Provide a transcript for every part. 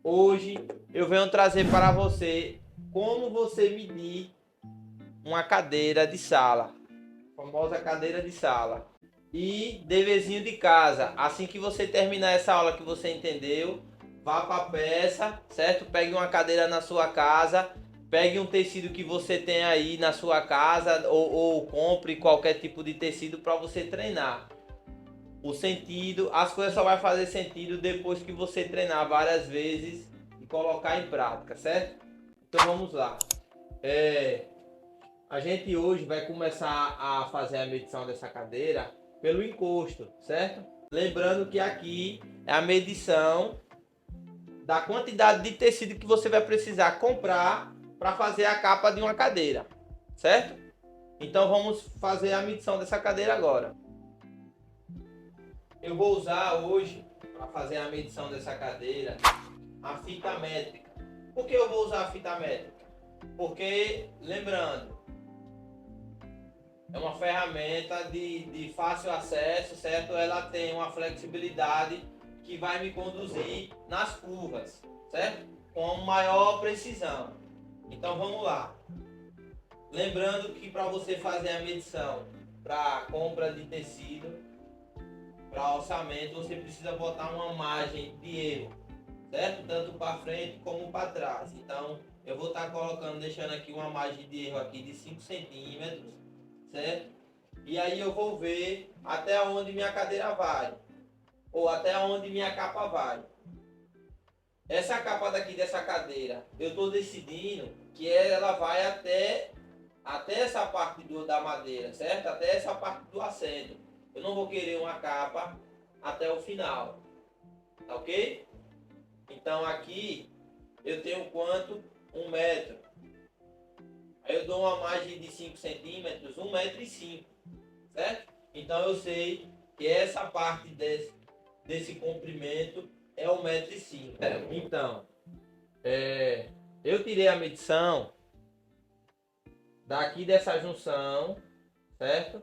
Hoje eu venho trazer para você como você medir uma cadeira de sala, a famosa cadeira de sala. E deverzinho de casa, assim que você terminar essa aula que você entendeu, vá para a peça, certo? Pegue uma cadeira na sua casa, pegue um tecido que você tem aí na sua casa ou compre qualquer tipo de tecido para você treinar. O sentido, as coisas só vai fazer sentido depois que você treinar várias vezes e colocar em prática, certo? Então vamos lá. É, a gente hoje vai começar a fazer a medição dessa cadeira pelo encosto, certo? Lembrando que aqui é a medição da quantidade de tecido que você vai precisar comprar para fazer a capa de uma cadeira, certo? Então vamos fazer a medição dessa cadeira agora. Eu vou usar hoje, para fazer a medição dessa cadeira, a fita métrica. Por que eu vou usar a fita métrica? Porque, lembrando, é uma ferramenta de fácil acesso, certo? Ela tem uma flexibilidade que vai me conduzir nas curvas, certo? Com maior precisão. Então vamos lá. Lembrando que para você fazer a medição para compra de tecido, para orçamento, você precisa botar uma margem de erro, certo? Tanto para frente como para trás. Então eu vou estar colocando, deixando aqui uma margem de erro aqui de 5 centímetros, certo? E aí eu vou ver até onde minha cadeira vai, ou até onde minha capa vai. Essa capa daqui dessa cadeira, eu estou decidindo que ela vai até essa parte da madeira, certo? Até essa parte do assento. Eu não vou querer uma capa até o final, tá ok? Então aqui eu tenho quanto? 1 metro. Aí eu dou uma margem de 5 centímetros, 1,5 m, certo? Então eu sei que essa parte desse comprimento é 1,5 m. Então, eu tirei a medição daqui dessa junção, certo?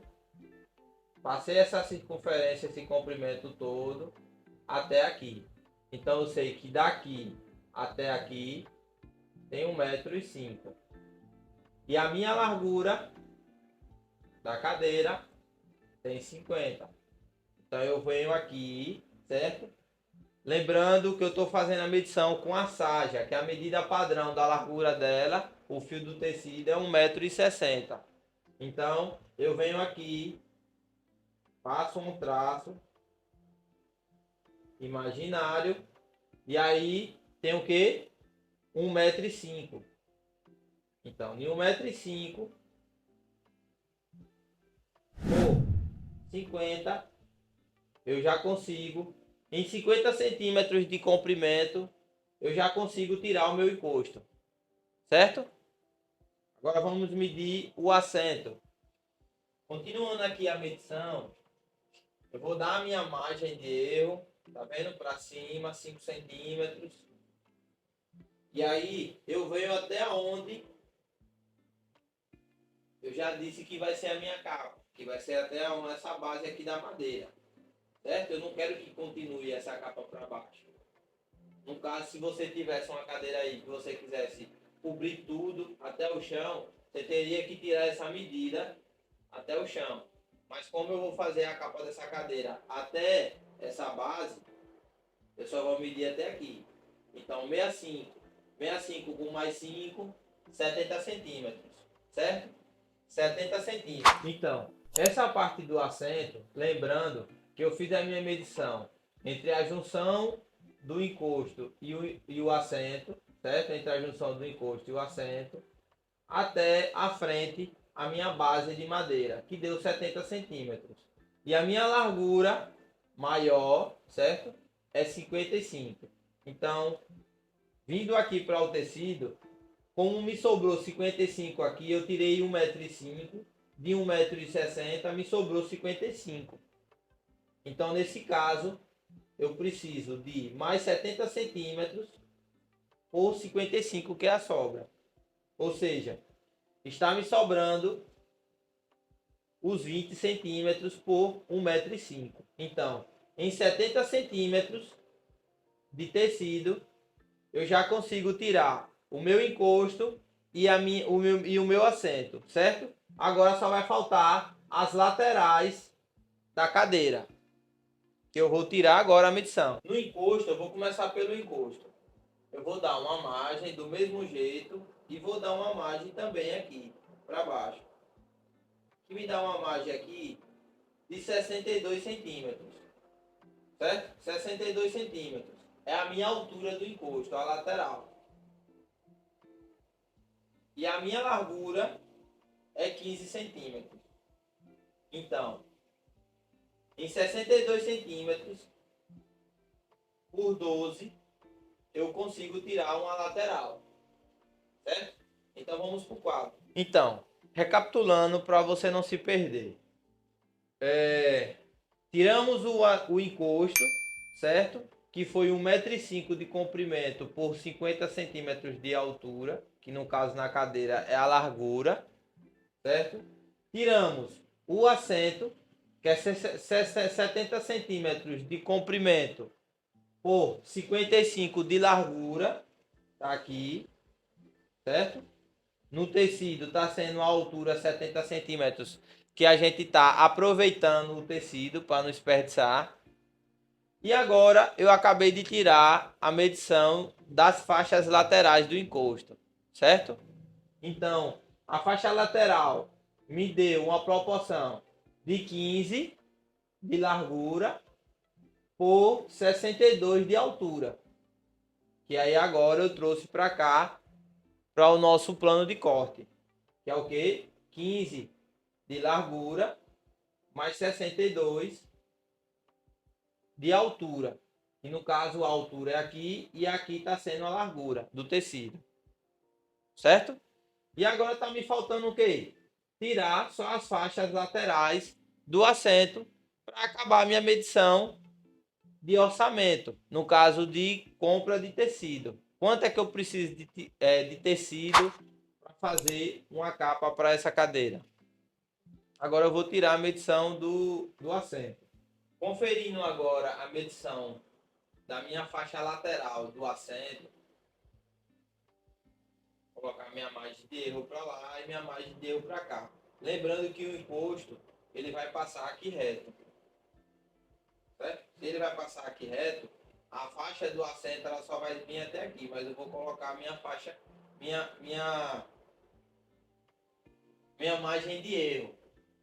Passei essa circunferência, esse comprimento todo até aqui. Então eu sei que daqui até aqui tem 1,5 m. E a minha largura da cadeira tem 50. Então eu venho aqui, certo? Lembrando que eu estou fazendo a medição com a saja, que é a medida padrão da largura dela, o fio do tecido é 1,60 m. Então eu venho aqui, faço um traço imaginário e aí tem o que? 1,5 m. Então, de 1,5 m por 50, eu já consigo, em 50 centímetros de comprimento, eu já consigo tirar o meu encosto, certo? Agora vamos medir o assento. Continuando aqui a medição, eu vou dar a minha margem de erro, tá vendo? Para cima, 5 centímetros. E aí eu venho até onde eu já disse que vai ser a minha capa, que vai ser até essa base aqui da madeira, certo? Eu não quero que continue essa capa para baixo. No caso, se você tivesse uma cadeira aí que você quisesse cobrir tudo até o chão, você teria que tirar essa medida até o chão. Mas como eu vou fazer a capa dessa cadeira até essa base, eu só vou medir até aqui. Então 65, 65 com mais 5, 70 centímetros, certo? 70 centímetros. Então, essa parte do assento, lembrando que eu fiz a minha medição entre a junção do encosto e o assento, certo? Entre a junção do encosto e o assento, até a frente, a minha base de madeira, que deu 70 centímetros. E a minha largura maior, certo? É 55. Então, vindo aqui para o tecido, como me sobrou 55 aqui, eu tirei 1,5 m, de 1,60 m me sobrou 55. Então, nesse caso, eu preciso de mais 70 centímetros por 55, que é a sobra. Ou seja, está me sobrando os 20 centímetros por 1,5 m. Então, em 70 centímetros de tecido, eu já consigo tirar o meu encosto e o meu assento, certo? Agora só vai faltar as laterais da cadeira, que eu vou tirar agora a medição. No encosto, eu vou começar pelo encosto. Eu vou dar uma margem do mesmo jeito e vou dar uma margem também aqui para baixo, que me dá uma margem aqui de 62 centímetros, certo? 62 centímetros é a minha altura do encosto, a lateral. E a minha largura é 15 centímetros. Então, em 62 centímetros por 12, eu consigo tirar uma lateral, certo? Então vamos para o quadro. Então, recapitulando para você não se perder. Tiramos o encosto, certo? Que foi 1,5 m de comprimento por 50 centímetros de altura, que no caso na cadeira é a largura, certo? Tiramos o assento, que é 70 centímetros de comprimento por 55 de largura, tá aqui, certo? No tecido está sendo a altura 70 centímetros, que a gente está aproveitando o tecido para não desperdiçar. E agora eu acabei de tirar a medição das faixas laterais do encosto, certo? Então, a faixa lateral me deu uma proporção de 15 de largura por 62 de altura. Que aí agora eu trouxe para cá, para o nosso plano de corte. Que é o quê? 15 de largura mais 62 de altura. E no caso a altura é aqui e aqui está sendo a largura do tecido. Certo? E agora está me faltando o quê? Tirar só as faixas laterais do assento para acabar a minha medição de orçamento. No caso de compra de tecido. Quanto é que eu preciso de tecido para fazer uma capa para essa cadeira? Agora eu vou tirar a medição do assento. Conferindo agora a medição da minha faixa lateral do assento, vou colocar minha margem de erro para lá e minha margem de erro para cá. Lembrando que o encosto ele vai passar aqui reto, certo? Se ele vai passar aqui reto, a faixa do assento ela só vai vir até aqui, mas eu vou colocar a minha faixa, minha margem de erro,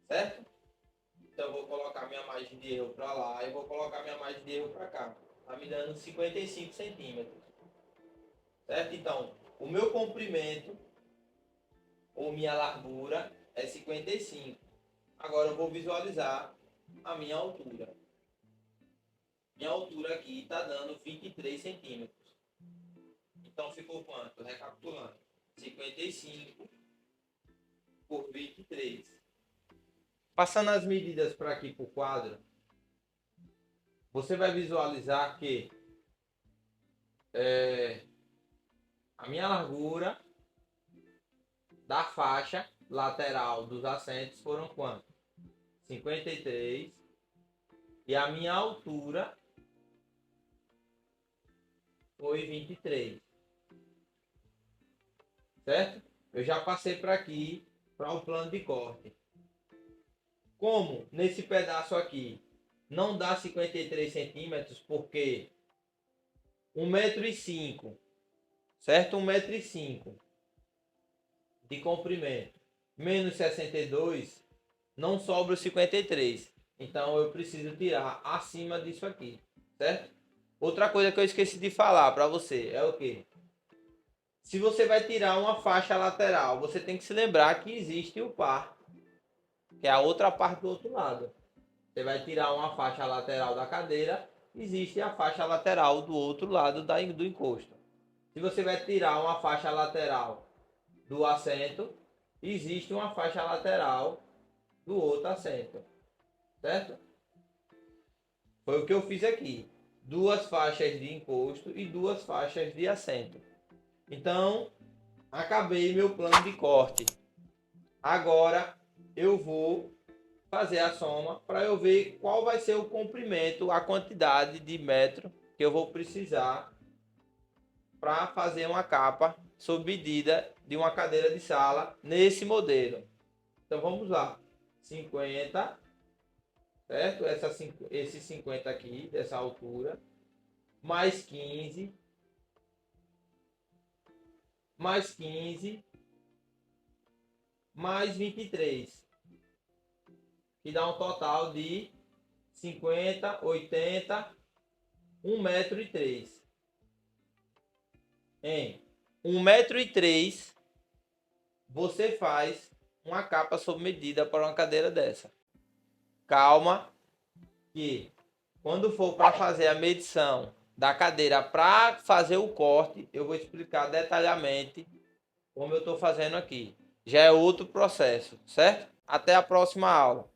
certo? Então eu vou colocar minha margem de erro para lá e vou colocar minha margem de erro para cá. Tá me dando 55 centímetros. Certo? Então, o meu comprimento ou minha largura é 55. Agora eu vou visualizar a minha altura. Minha altura aqui está dando 23 centímetros. Então ficou quanto? Recapitulando. 55 por 23. Passando as medidas para aqui para o quadro, você vai visualizar que a minha largura da faixa lateral dos assentos foram quanto? 53. E a minha altura foi 23. Certo? Eu já passei para aqui, para o plano de corte. Como nesse pedaço aqui não dá 53 centímetros, porque 1,5 m, certo? 1,5 m de comprimento menos 62, não sobra os 53. Então eu preciso tirar acima disso aqui, certo? Outra coisa que eu esqueci de falar para você é o que? Se você vai tirar uma faixa lateral, você tem que se lembrar que existe o par, que é a outra parte do outro lado. Você vai tirar uma faixa lateral da cadeira, existe a faixa lateral do outro lado do encosto. Se você vai tirar uma faixa lateral do assento, existe uma faixa lateral do outro assento. Certo? Foi o que eu fiz aqui. 2 faixas de encosto e 2 faixas de assento. Então, acabei meu plano de corte. Agora eu vou fazer a soma para eu ver qual vai ser o comprimento, a quantidade de metro que eu vou precisar para fazer uma capa sob medida de uma cadeira de sala nesse modelo. Então vamos lá. 50, certo? Esse 50 aqui, dessa altura, mais 15, mais 15, mais 23, que dá um total de 50, 80, 1,3 m. Em 1,3 m, você faz uma capa sob medida para uma cadeira dessa. Calma, que quando for para fazer a medição da cadeira para fazer o corte, eu vou explicar detalhadamente como eu estou fazendo aqui. Já é outro processo, certo? Até a próxima aula.